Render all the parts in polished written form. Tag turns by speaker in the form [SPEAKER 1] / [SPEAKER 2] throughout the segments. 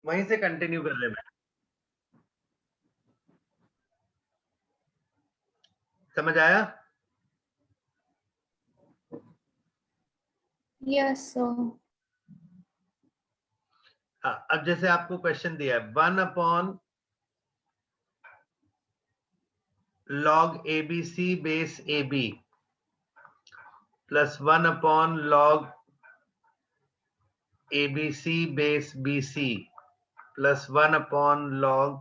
[SPEAKER 1] वहीं से कंटिन्यू कर रहे हैं। समझ आया?
[SPEAKER 2] Yes sir.
[SPEAKER 1] हाँ, अब जैसे आपको क्वेश्चन दिया है 1 upon log ABC base AB plus 1 upon log ABC base BC plus 1 upon log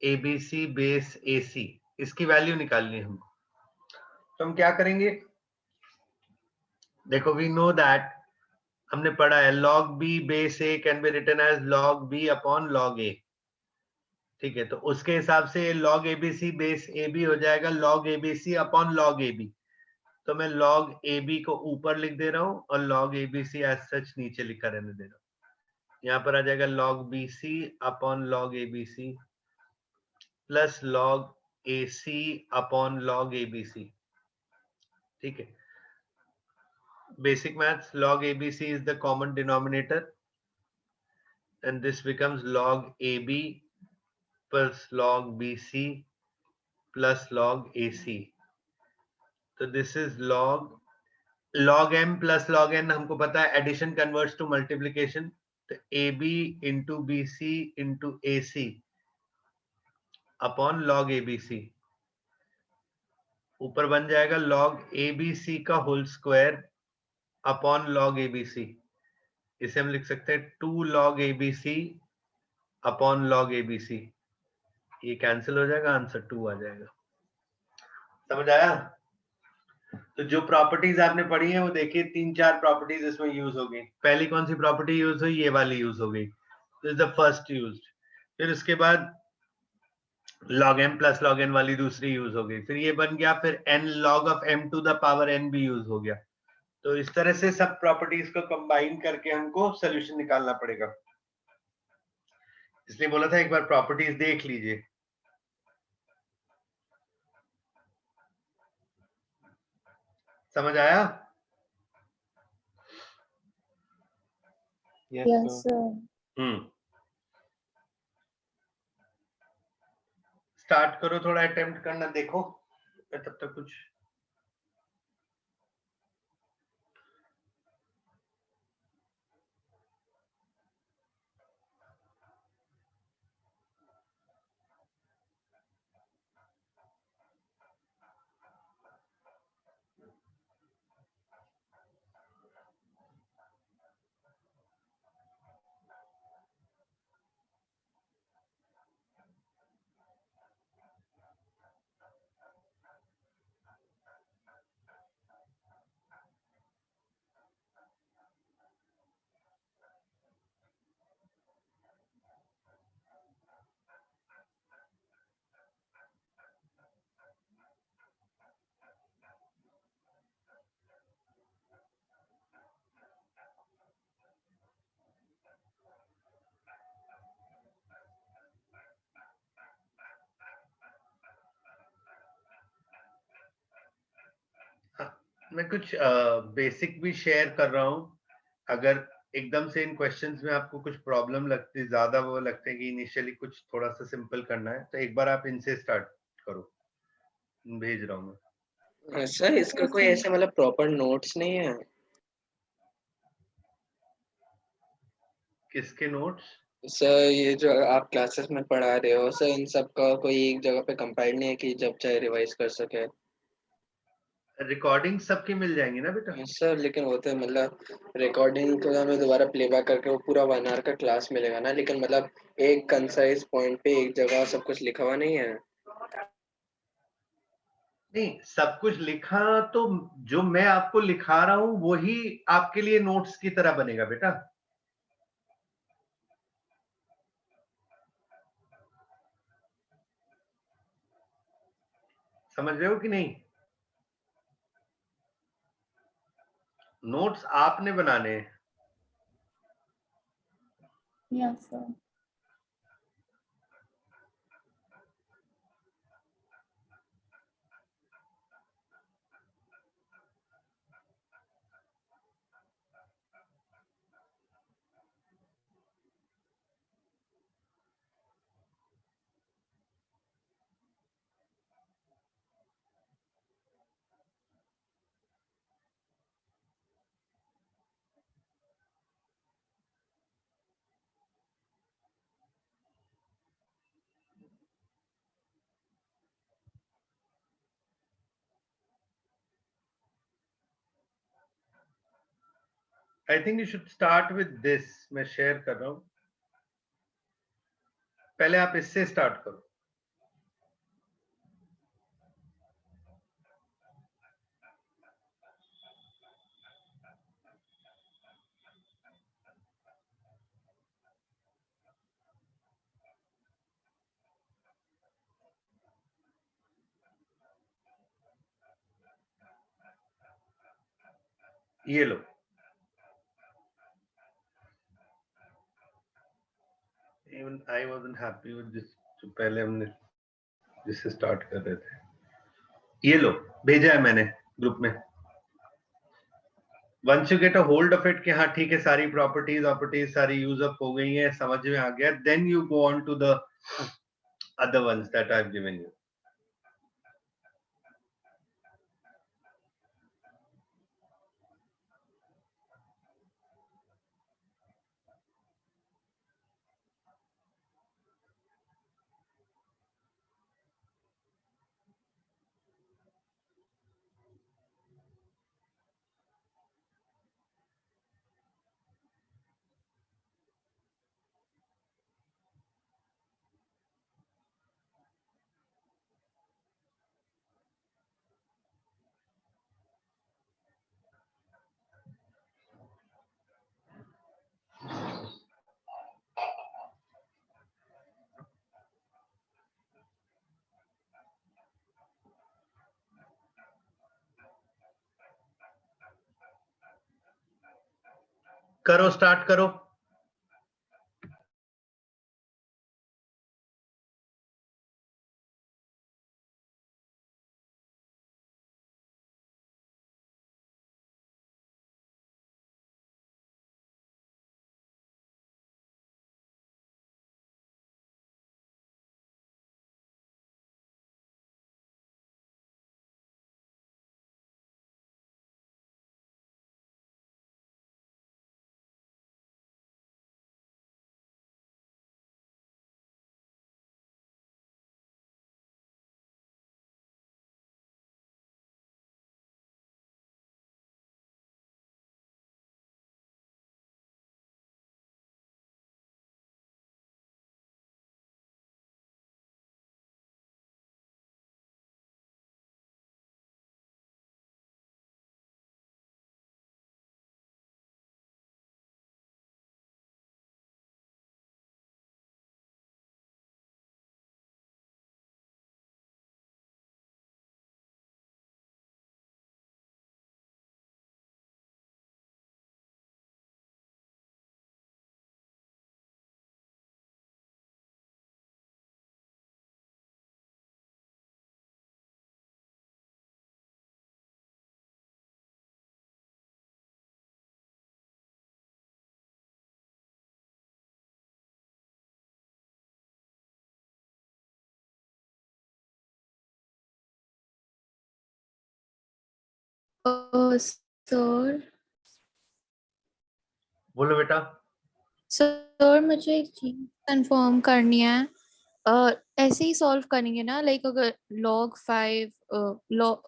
[SPEAKER 1] ABC base AC, इसकी वैल्यू निकालनी है हमको। तो हम क्या करेंगे? देखो, वी नो दैट, हमने पढ़ा है log B base A can be written as log B upon log A। ठीक है, तो उसके हिसाब से log ABC बेस AB हो जाएगा log ABC upon log AB। तो मैं log AB को ऊपर लिख दे रहा हूं और log ABC एज सच नीचे लिखा रहने दे रहा हूं। यहाँ पर आ जाएगा log BC upon log ABC plus log AC upon log ABC। ठीक है, basic maths, log ABC is the common denominator and this becomes log AB plus log BC plus log AC। तो this is log m plus log n, हमको पता है addition converts to multiplication. तो AB into BC into AC upon log ABC, ऊपर बन जाएगा log ABC का whole square upon log ABC। इसे हम लिख सकते हैं 2 log ABC upon log ABC। ये कैंसिल हो जाएगा, आंसर 2 आ जाएगा। समझ आया? तो जो प्रॉपर्टीज आपने पढ़ी है वो देखिए, 3-4 प्रॉपर्टीज इसमें यूज हो गई। पहली कौन सी प्रॉपर्टी यूज हुई? ये वाली यूज हो गई, this is the first used. फिर उसके बाद log m plus log n वाली दूसरी यूज हो गई, फिर ये बन गया, फिर n log of m to the power n भी यूज हो गया। तो इस तरह से सब प्रॉपर्टीज को कंबाइन करके हमको सोल्यूशन निकालना पड़ेगा, इसलिए बोला था एक बार प्रॉपर्टीज देख लीजिए। समझ आया?
[SPEAKER 2] Yes sir.
[SPEAKER 1] स्टार्ट करो, थोड़ा अटेम्प्ट करना देखो, मैं तब तक कुछ मैं कुछ बेसिक भी शेयर कर रहा हूं। अगर एकदम से इन क्वेश्चंस में आपको कुछ प्रॉब्लम लगती है, ज्यादा वो लगते हैं कि इनिशियली कुछ थोड़ा सा सिंपल करना है, तो एक बार आप इनसे स्टार्ट करो, भेज रहा हूँ मैं।
[SPEAKER 3] सर इसका कोई ऐसे मतलब प्रॉपर नोट्स नहीं है?
[SPEAKER 1] किसके नोट्स?
[SPEAKER 3] सर ये जो आप क्लासेस में पढ़ा रहे हो सर, इन सब का कोई एक जगह पे कंपाइल नहीं है कि जब चाहे रिवाइज कर सके?
[SPEAKER 1] रिकॉर्डिंग सबकी मिल जाएंगी ना बेटा?
[SPEAKER 3] सर लेकिन वो तो मतलब रिकॉर्डिंग को हमें दोबारा प्लेबैक करके वो पूरा 1 आवर का क्लास मिलेगा ना, लेकिन मतलब एक कंसाइज पॉइंट पे एक जगह सब कुछ लिखा हुआ नहीं है।
[SPEAKER 1] नहीं, सब कुछ लिखा तो जो मैं आपको लिखा रहा हूं वही आपके लिए नोट्स की तरह बनेगा बेटा। समझ रहे हो कि नहीं? नोट्स आपने बनाने हैं।
[SPEAKER 2] Yes sir.
[SPEAKER 1] I think you should start with this. मैं शेयर कर रहा हूँ, पहले आप इससे स्टार्ट करो. ये लो. Even I wasn't happy with this. जो पहले हमने जिससे स्टार्ट कर रहे थे, ये लो, भेजा है मैंने ग्रुप में. Once you get a hold of it कि हाँ ठीक है, सारी प्रॉपर्टीज सारी यूज अप हो गई हैं, समझ में आ गया, then you go on to the other ones that I've given you. करो, स्टार्ट करो.
[SPEAKER 2] सर
[SPEAKER 1] बोलो बेटा.
[SPEAKER 2] सर मुझे एक चीज कंफर्म करनी है. ऐसे ही सॉल्व करेंगे ना, लाइक अगर log 5 log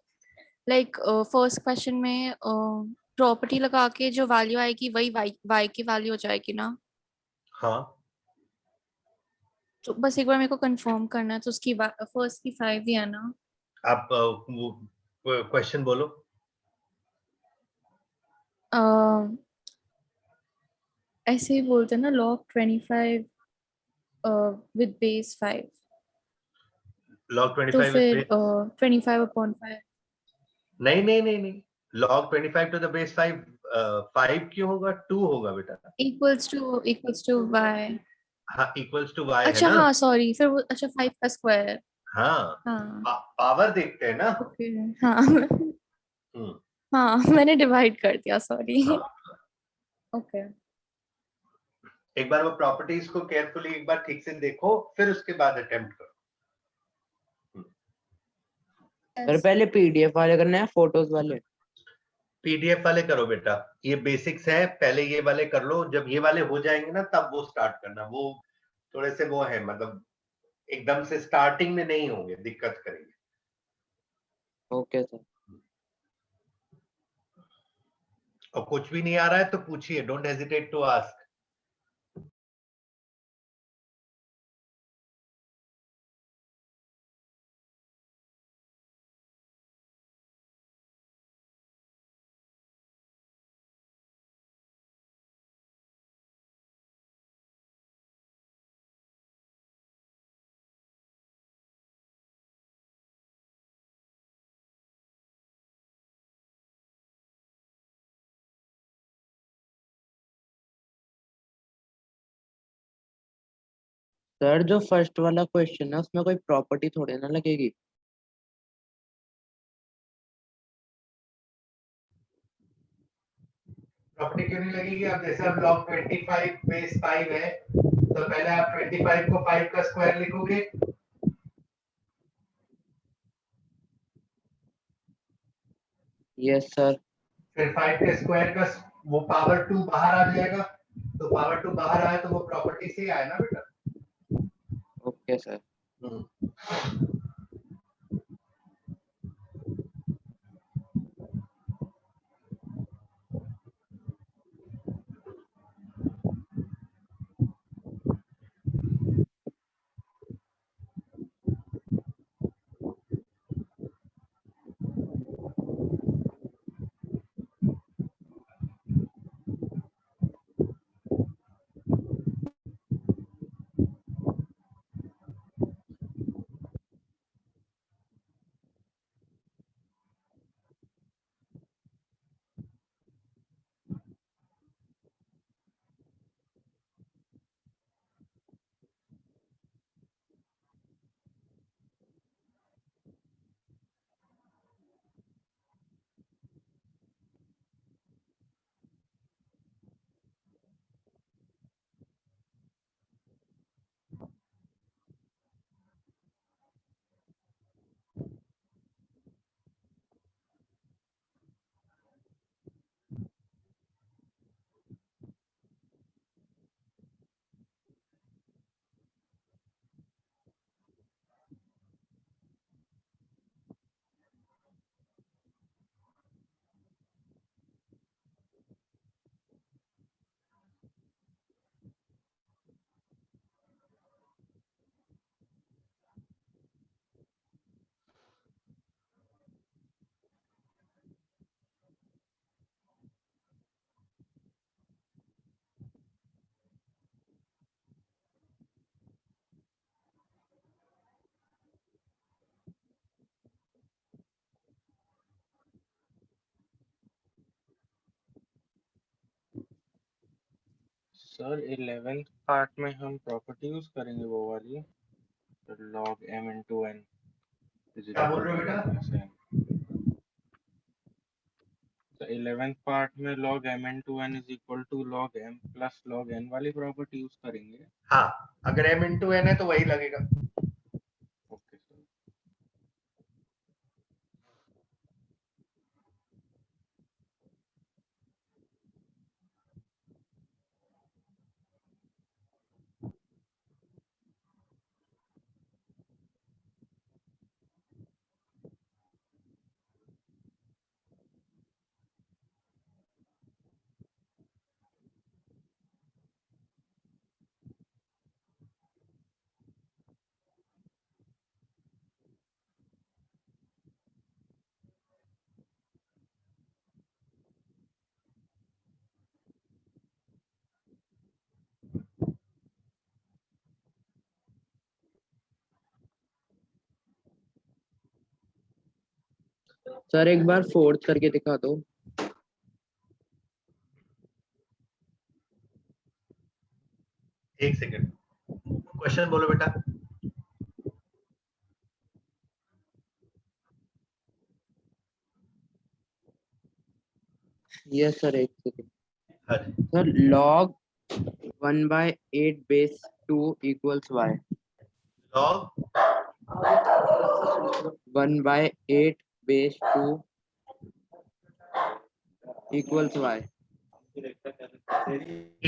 [SPEAKER 2] like first question में प्रॉपर्टी लगा के जो वैल्यू आएगी वही y की वैल्यू हो जाएगी ना.
[SPEAKER 1] हाँ,
[SPEAKER 2] तो बस एक बार मेरे को कंफर्म करना है. तो उसकी फर्स्ट की 5 ही है ना.
[SPEAKER 1] आप क्वेश्चन बोलो.
[SPEAKER 2] ऐसे ही बोलते हैं ना, log 25 विद बेस 5.
[SPEAKER 1] log
[SPEAKER 2] तो
[SPEAKER 1] 25
[SPEAKER 2] फिर
[SPEAKER 1] with
[SPEAKER 2] 25/5.
[SPEAKER 1] नहीं नहीं नहीं नहीं, log 25 to the base 5 5 क्यों होगा, 2 होगा बेटा.
[SPEAKER 2] Equals to y.
[SPEAKER 1] हाँ, इक्वल्स टू y है
[SPEAKER 2] अच्छा
[SPEAKER 1] ना.
[SPEAKER 2] हाँ सॉरी, फिर वो अच्छा 5 का स्क्वायर.
[SPEAKER 1] हाँ,
[SPEAKER 2] हाँ
[SPEAKER 1] पावर देखते हैं ना.
[SPEAKER 2] ओके. हाँ
[SPEAKER 1] हम्म.
[SPEAKER 2] हाँ मैंने डिवाइड कर दिया, सॉरी.
[SPEAKER 1] हाँ.
[SPEAKER 2] ओके.
[SPEAKER 1] एक बार वो प्रॉपर्टीज को केयरफुली एक बार ठीक से देखो, फिर उसके बाद अटेम्प्ट करो.
[SPEAKER 4] पर पहले पीडीएफ वाले करना है, फोटोज वाले.
[SPEAKER 1] पीडीएफ वाले करो बेटा, ये बेसिक्स है, पहले ये वाले कर लो. जब ये वाले हो जाएंगे ना तब वो स्टार्ट करना. वो थोड़े से वो है, मतलब एकदम से स्टार्टिंग में नहीं होंगे, दिक्कत करेंगे.
[SPEAKER 4] Okay sir.
[SPEAKER 1] और कुछ भी नहीं आ रहा है तो पूछिए, don't hesitate to ask.
[SPEAKER 4] Sir जो फर्स्ट वाला क्वेश्चन है उसमें कोई प्रॉपर्टी थोड़ी ना लगेगी।
[SPEAKER 1] प्रॉपर्टी क्यों नहीं लगेगी? अब जैसे अब log 25 बेस 5 है तो पहले आप 25 को 5 का स्क्वायर लिखोगे,
[SPEAKER 4] यस सर।
[SPEAKER 1] फिर 5 के स्क्वायर का वो पावर 2 बाहर आ जाएगा, तो पावर 2 बाहर आया तो वो प्रॉपर्टी से ही आया ना बेटा।
[SPEAKER 4] Okay sir.
[SPEAKER 5] Sir 11th part में हम प्रॉपर्टी यूज करेंगे वो वाली, तो log m into n is
[SPEAKER 1] क्या बोल
[SPEAKER 5] equal
[SPEAKER 1] रहे हो
[SPEAKER 5] to
[SPEAKER 1] बेटा?
[SPEAKER 5] n plus n। तो 11th पार्ट में log m into n is equal to log m plus log n वाली प्रॉपर्टी यूज करेंगे।
[SPEAKER 1] हाँ, अगर m into n है तो वही लगेगा।
[SPEAKER 5] Okay sir.
[SPEAKER 4] सर एक बार फोर्थ करके दिखा दो।
[SPEAKER 1] एक सेकंड, क्वेश्चन बोलो बेटा।
[SPEAKER 4] यस सर एक सेकंड।
[SPEAKER 1] हाँ जी।
[SPEAKER 4] Sir log 1/8 base 2 equals y।
[SPEAKER 1] log
[SPEAKER 4] 1/8 base 2 equals y।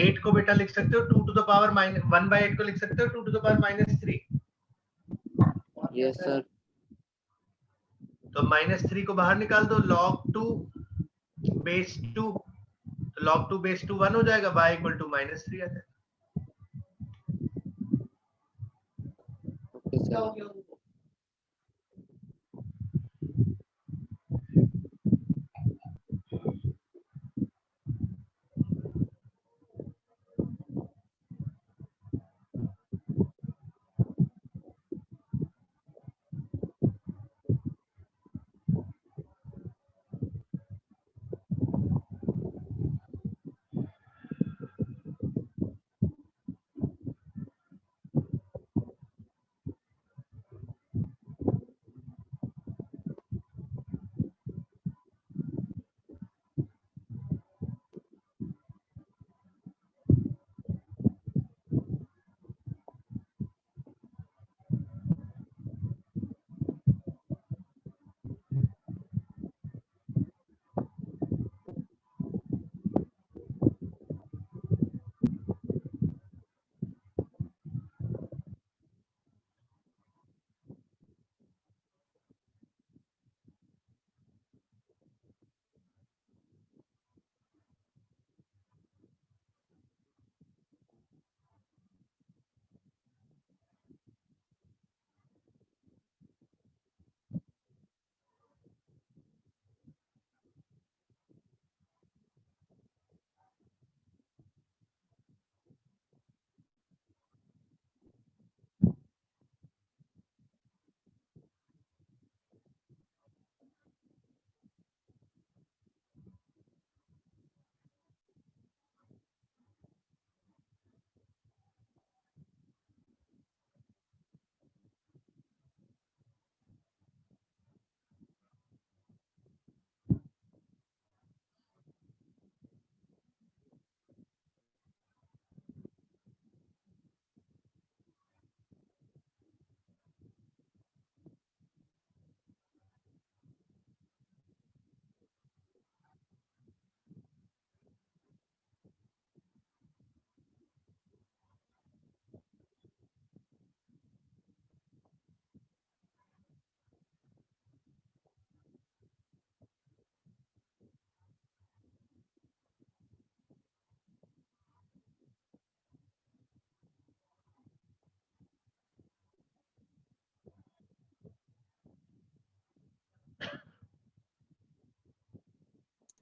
[SPEAKER 1] 8 को बेटा लिख सकते हो 2 to the power minus 1/8 को लिख सकते हो 2 to the power minus 3।
[SPEAKER 4] Yes sir.
[SPEAKER 1] तो -3 को बाहर निकाल दो, log 2 base 2 log 2 base 2 1 हो जाएगा, y equal to -3 आ जाएगा।
[SPEAKER 4] Okay sir.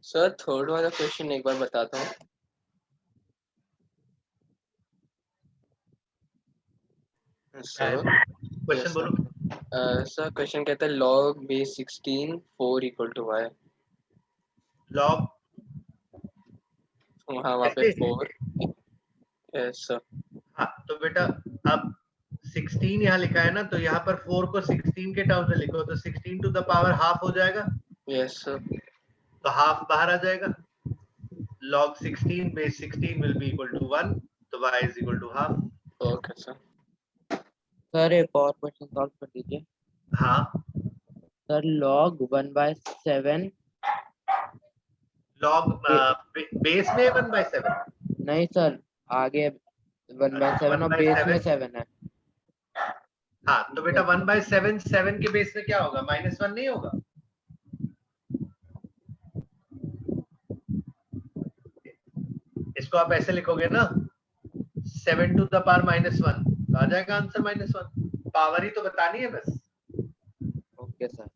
[SPEAKER 3] सर थर्ड वाला क्वेश्चन एक बार बताता हूँ। सर
[SPEAKER 1] क्वेश्चन बोलो।
[SPEAKER 3] सर क्वेश्चन कहता है log base 16 4 equal to y।
[SPEAKER 1] log
[SPEAKER 3] वहाँ पे 4। Yes sir.
[SPEAKER 1] हाँ तो बेटा अब 16 यहाँ लिखा है ना, तो यहाँ पर 4 को 16 के टर्म्स में लिखो, तो 16 टू द पावर हाफ हो जाएगा।
[SPEAKER 3] Yes sir.
[SPEAKER 1] तो हाफ बाहर आ जाएगा। log 16 base 16 will be equal to 1, तो y is equal to half।
[SPEAKER 3] Okay sir.
[SPEAKER 4] Sir एक और क्वेश्चन सॉल्व कर दीजिए।
[SPEAKER 1] हाँ
[SPEAKER 4] सर log 1/7
[SPEAKER 1] log बेस में 1/7।
[SPEAKER 4] नहीं सर, आगे 1/7 और बेस में 7 है।
[SPEAKER 1] हाँ तो बेटा 1/7 7 के बेस में क्या होगा, -1 नहीं होगा। इसको आप ऐसे लिखोगे ना, 7 टू द पावर -1, तो आ जाएगा आंसर -1। पावर ही तो बतानी है बस।
[SPEAKER 4] Okay sir.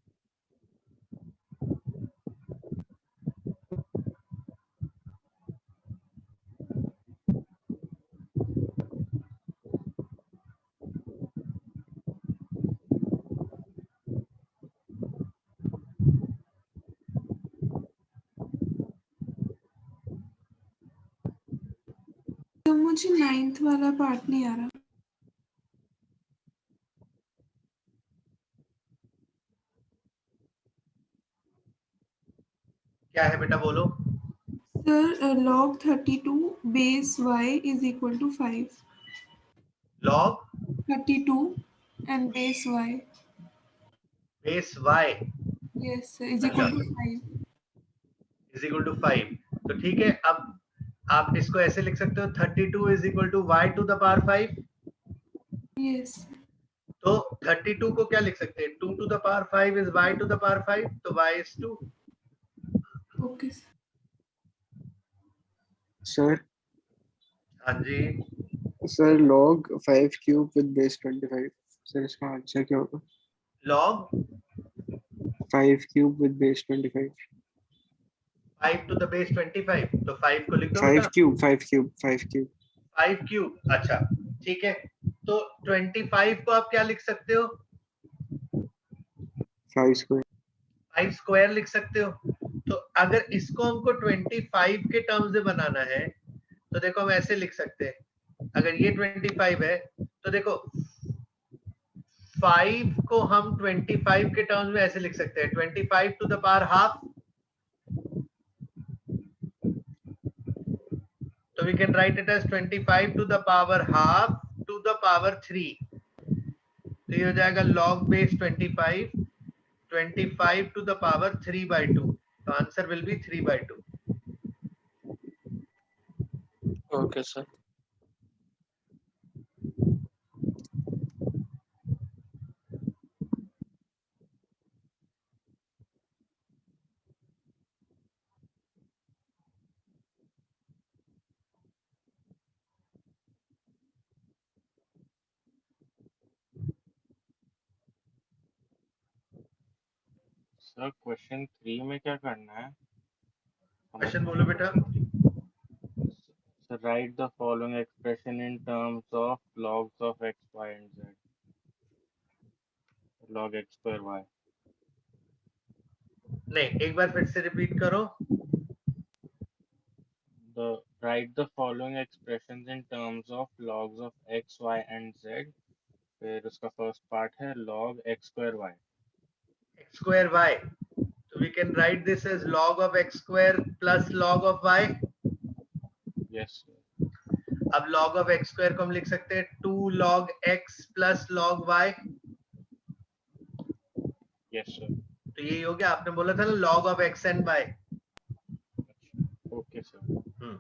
[SPEAKER 6] तो मुझे 9th वाला पार्ट नहीं आ रहा।
[SPEAKER 1] क्या है बेटा बोलो।
[SPEAKER 6] Sir log 32 base y is equal to 5।
[SPEAKER 1] log
[SPEAKER 6] 32 and base y,
[SPEAKER 1] base y
[SPEAKER 6] yes sir, is equal to 5।
[SPEAKER 1] is equal to 5। तो ठीक है, अब आप इसको ऐसे लिख सकते हो, 32 is equal to y to the power 5।
[SPEAKER 6] yes
[SPEAKER 1] तो 32 को क्या लिख सकते हैं, 2 to the power 5 is y to the power 5, तो y is 2।
[SPEAKER 6] okay sir।
[SPEAKER 7] Sir
[SPEAKER 1] हाँ जी,
[SPEAKER 7] sir log 5 cube with base 25 sir इसका आंसर क्या होगा
[SPEAKER 1] log
[SPEAKER 7] 5 cube with base 25
[SPEAKER 1] 5 to the base 25, तो 5 को लिख दो
[SPEAKER 7] 5
[SPEAKER 1] बेटा,
[SPEAKER 7] cube 5 cube 5 cube
[SPEAKER 1] 5 क्यूब। अच्छा ठीक है, तो 25 को आप क्या लिख सकते हो?
[SPEAKER 7] 5 square
[SPEAKER 1] 5 स्क्वायर लिख सकते हो। तो अगर इसको हमको 25 के टर्म्स में बनाना है तो देखो हम ऐसे लिख सकते हैं। अगर ये 25 है तो देखो 5 को हम 25 के टर्म्स में ऐसे लिख सकते हैं, 25 टू द पावर हाफ, तो we can write it as 25 to the power half to the power 3, तो ये हो जाएगा log base 25 to the power 3/2, तो answer will be 3/2।
[SPEAKER 3] Okay sir.
[SPEAKER 5] Sir question 3 में क्या करना है?
[SPEAKER 1] क्वेश्चन बोलो बेटा।
[SPEAKER 5] So write the following expression in terms of logs of x, y, and z. Log x square y.
[SPEAKER 1] नहीं, एक बार फिर से रिपीट करो।
[SPEAKER 5] Write the following expressions in terms of logs of x, y, and z. फिर उसका first part है log x square y.
[SPEAKER 1] x square y, so we can write this as log of x square plus log of y।
[SPEAKER 5] Yes sir.
[SPEAKER 1] अब log of x square को हम लिख सकते हैं 2 log x plus log y,
[SPEAKER 5] Yes sir.
[SPEAKER 1] तो यही हो गया। आपने बोला था ना log of x and y।
[SPEAKER 5] Okay sir.
[SPEAKER 1] Hmm,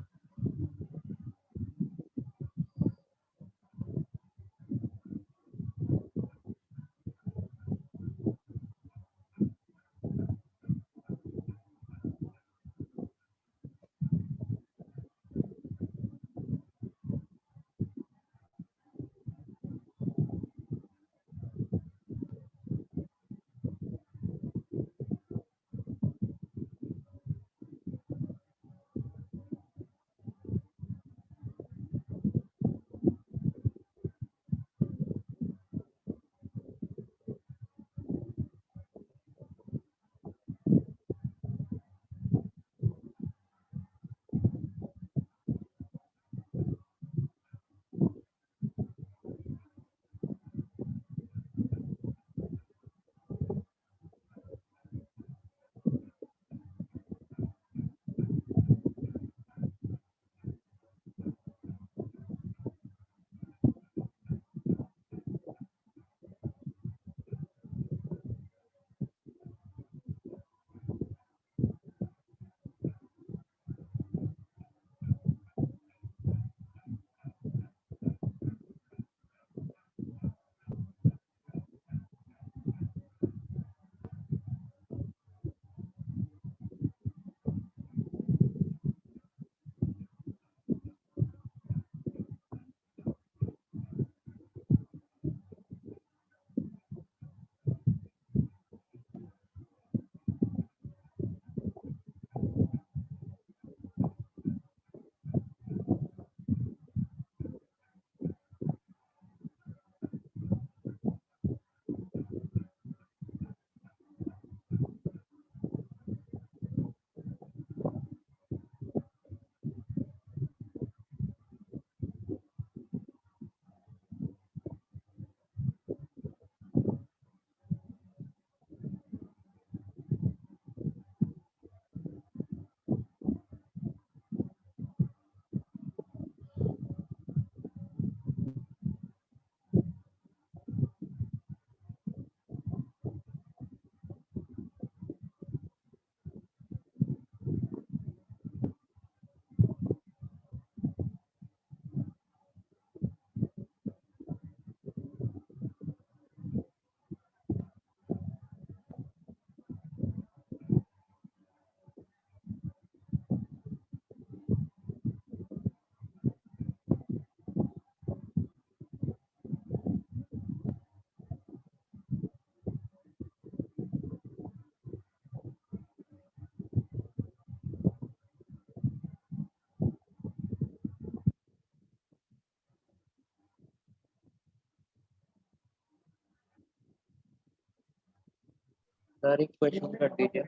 [SPEAKER 4] sir एक क्वेश्चन कर दीजिए।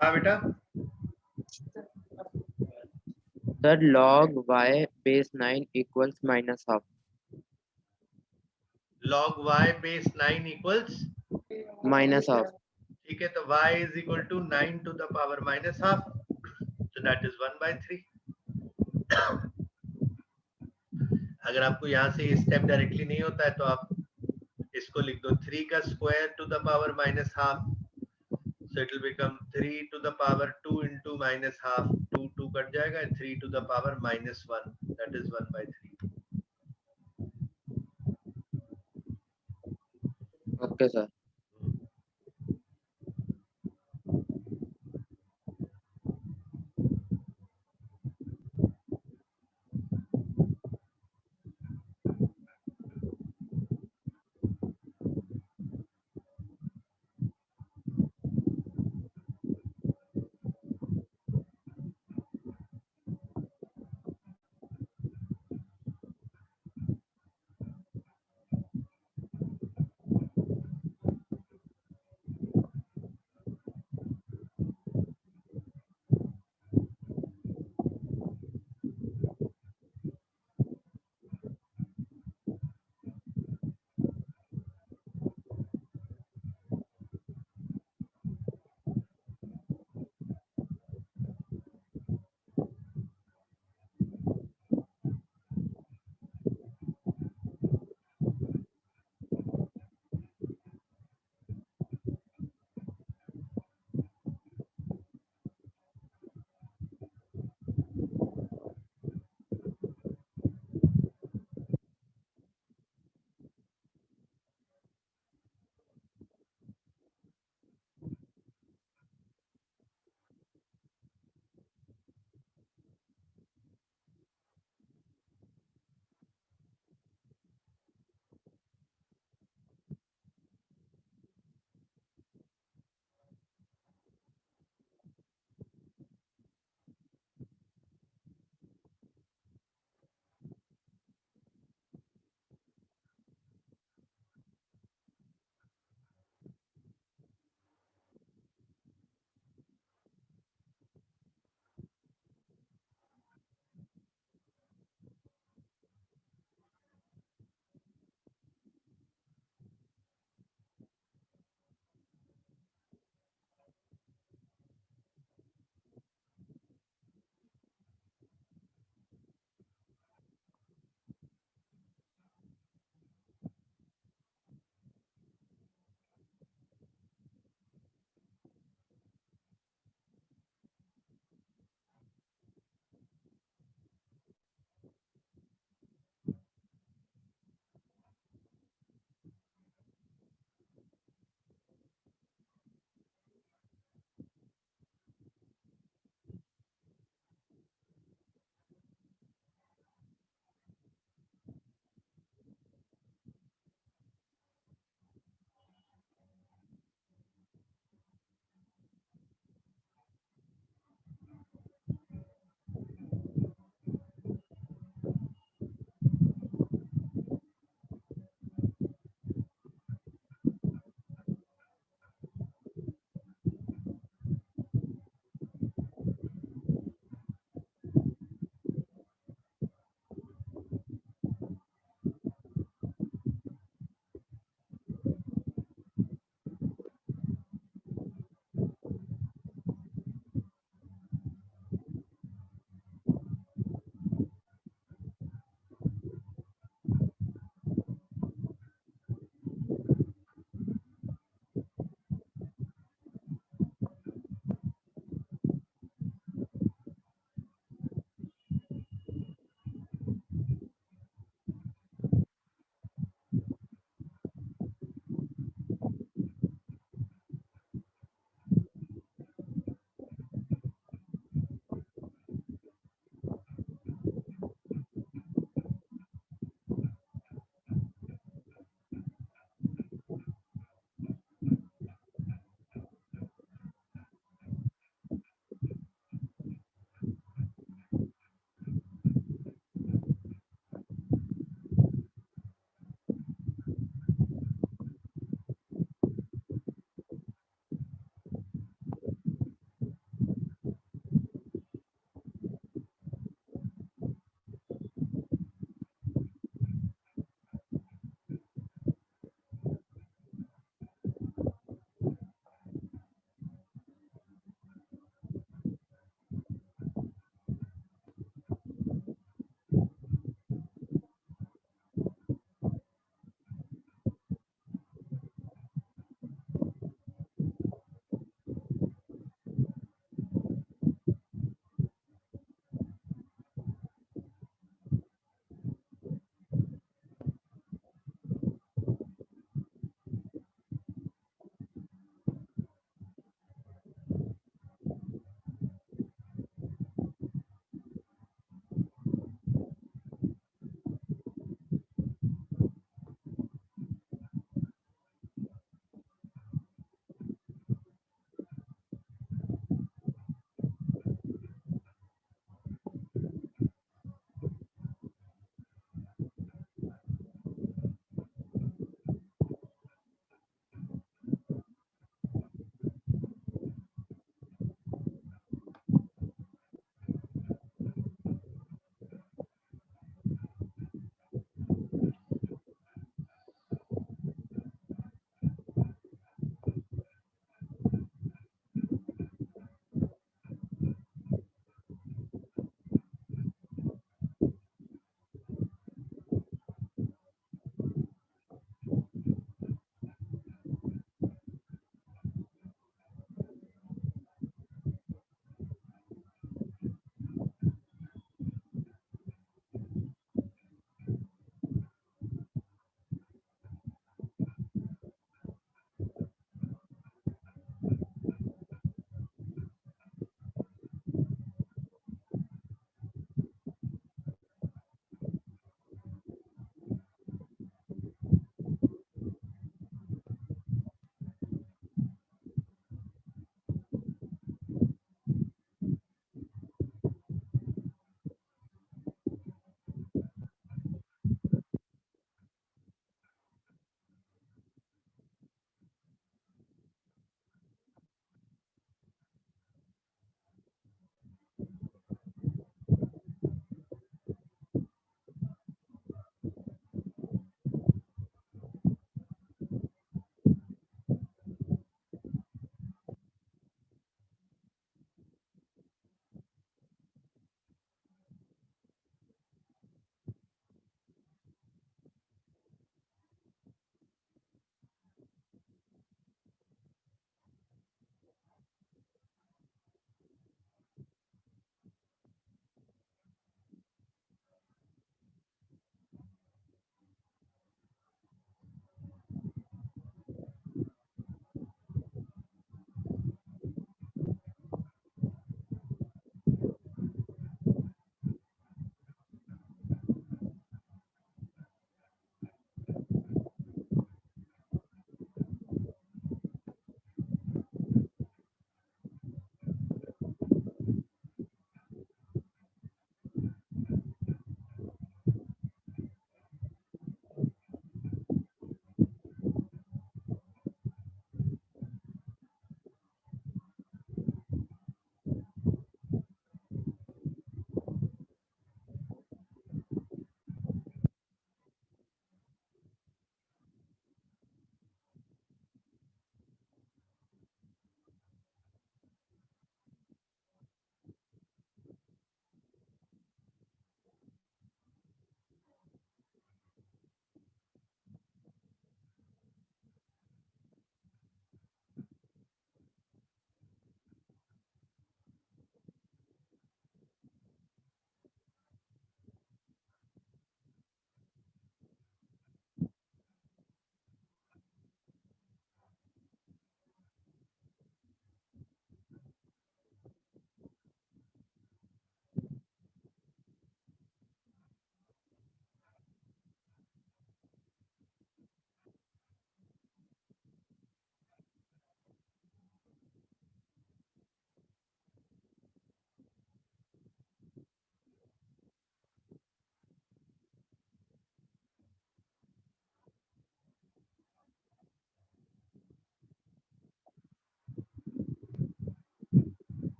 [SPEAKER 1] हाँ बेटा,
[SPEAKER 4] sir log y base 9 equals minus half।
[SPEAKER 1] log y base 9 equals,
[SPEAKER 4] minus half।
[SPEAKER 1] ठीक है, तो y is equal to 9 to the power minus half, so that is 1/3। अगर आपको यहाँ से स्टेप डायरेक्टली नहीं होता है तो आप इसको लिख दो 3 का square to the power minus half, so it will become 3 to the power 2 into minus half, 2 cut जाएगा, 3 to the power minus 1, that is 1/3।
[SPEAKER 4] Okay sir.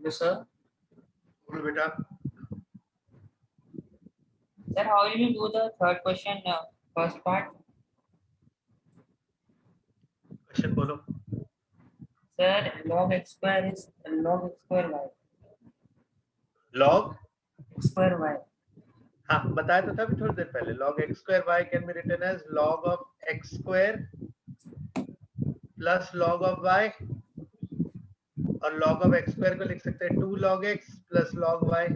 [SPEAKER 8] Yes, sir.
[SPEAKER 1] बोलो बेटा।
[SPEAKER 8] Sir, how will you do the third question, first part?
[SPEAKER 1] Question बोलो।
[SPEAKER 8] Sir, log x square is log x square y.
[SPEAKER 1] Log
[SPEAKER 8] X square y.
[SPEAKER 1] हाँ बताया तो था भी थोड़ी देर पहले। log x square y can be written as log of x square plus log of y, और log of x square को लिख सकते हैं 2 log x plus log y।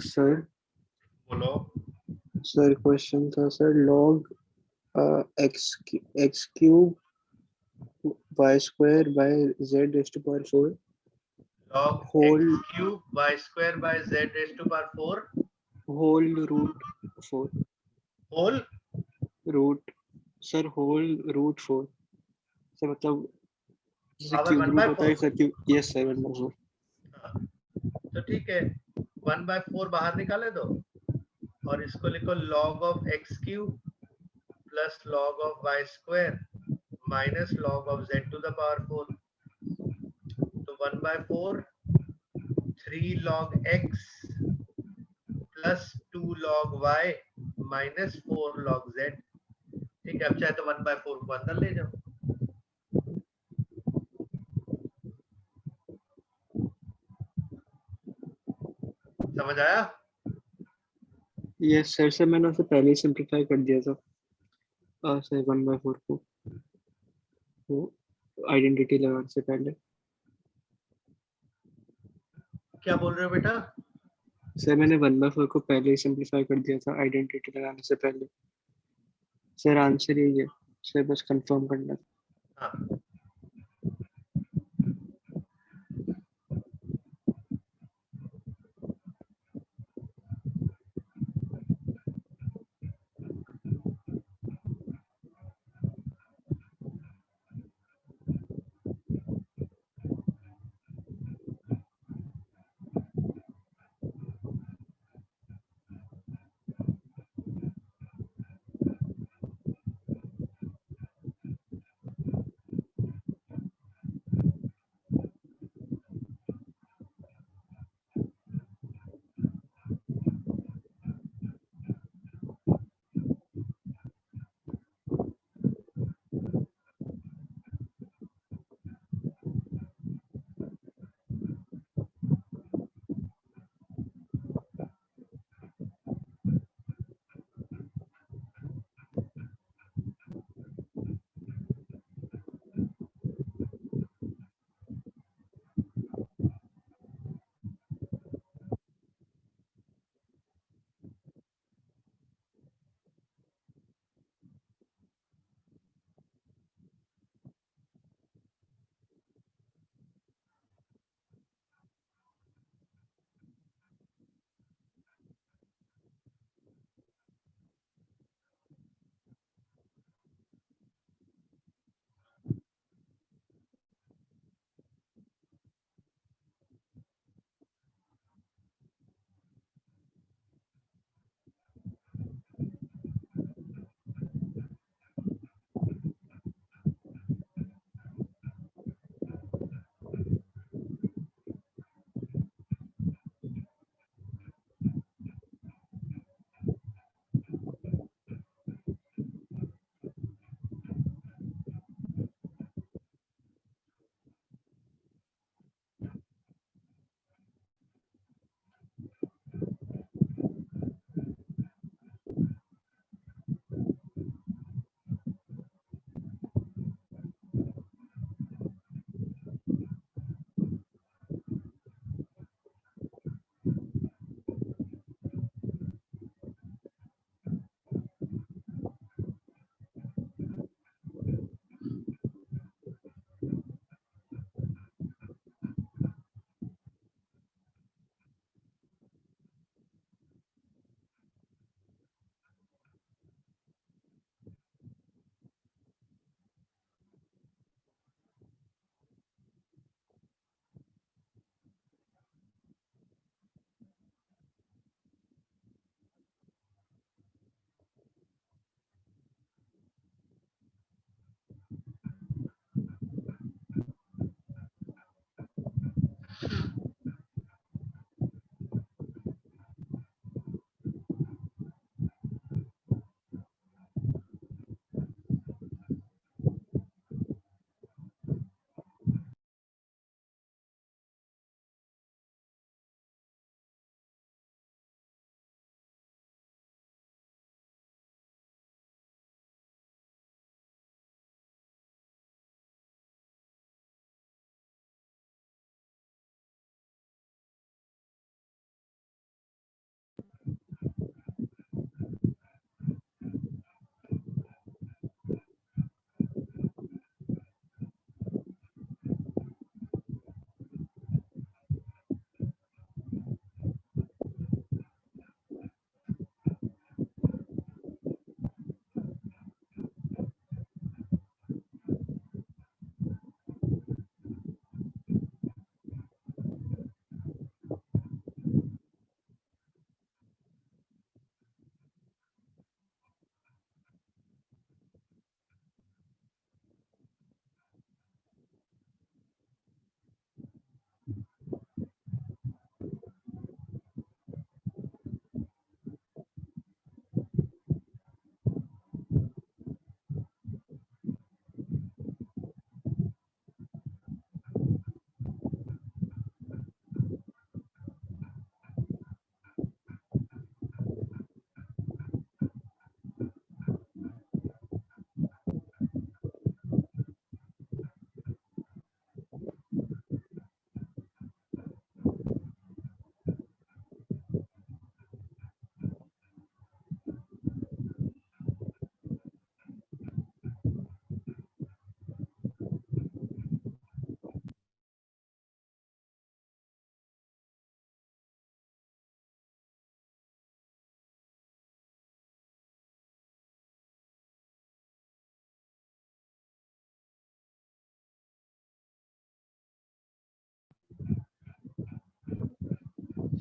[SPEAKER 7] Sir
[SPEAKER 1] बोलो।
[SPEAKER 7] सर क्वेश्चन था sir log x cube y square by z raised to power 4
[SPEAKER 1] log
[SPEAKER 7] whole
[SPEAKER 1] x cube y square by z raised to power 4
[SPEAKER 7] whole root 4
[SPEAKER 1] whole
[SPEAKER 7] root sir whole root 4 sir मतलब जैसे
[SPEAKER 1] power
[SPEAKER 7] cube
[SPEAKER 1] 1
[SPEAKER 7] root
[SPEAKER 1] by
[SPEAKER 7] होता है
[SPEAKER 1] 4।
[SPEAKER 7] Sir cube yes sir 1/4
[SPEAKER 1] हाँ, तो ठीक है 1/4 बाहर निकाले दो और इसको लिखो log of x cube plus log of y square minus log of z to the power 4। तो 1/4 3 log x plus 2 log y minus 4 log z। ठीक है, अब चाहे तो 1/4 को अंदर ले जाओ। समझ आया?
[SPEAKER 7] यस सर मैंने उसे पहले ही सिंप्लीफाई कर दिया था सर 1/4 को वो आइडेंटिटी लगाने से पहले।
[SPEAKER 1] क्या बोल रहे हो बेटा?
[SPEAKER 7] सर मैंने 1/4 को पहले ही सिंप्लीफाई कर दिया था आइडेंटिटी लगाने से पहले। सर आंसर यही है सर, बस कंफर्म करना था।
[SPEAKER 1] हाँ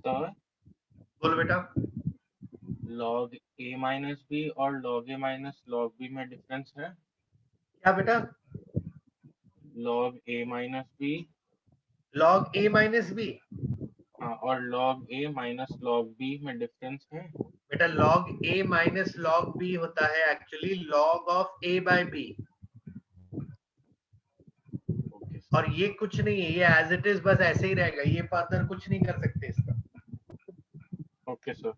[SPEAKER 5] सर
[SPEAKER 1] बोलो बेटा।
[SPEAKER 5] log a minus b और log a minus log b में डिफरेंस है?
[SPEAKER 1] क्या बेटा?
[SPEAKER 5] log a minus b
[SPEAKER 1] log a minus b,
[SPEAKER 5] हाँ और log a minus log b में डिफरेंस है?
[SPEAKER 1] बेटा log a minus log b होता है actually log of a by b,
[SPEAKER 5] okay
[SPEAKER 1] और ये कुछ नहीं है, ये एज इट इज बस ऐसे ही रहेगा, ये फर्दर कुछ नहीं कर सकते इसका।
[SPEAKER 5] Okay sir.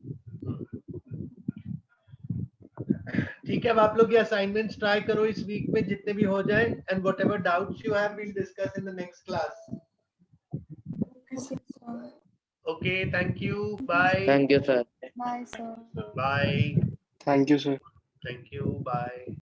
[SPEAKER 1] ठीक है, अब आप लोग ये असाइनमेंट्स ट्राई करो इस वीक में जितने भी हो जाए, and whatever doubts you have we'll discuss in the next class. Okay, thank you, bye.
[SPEAKER 4] Thank you sir.
[SPEAKER 2] Bye, sir.
[SPEAKER 1] Bye,
[SPEAKER 7] thank you sir.
[SPEAKER 1] Thank you, bye.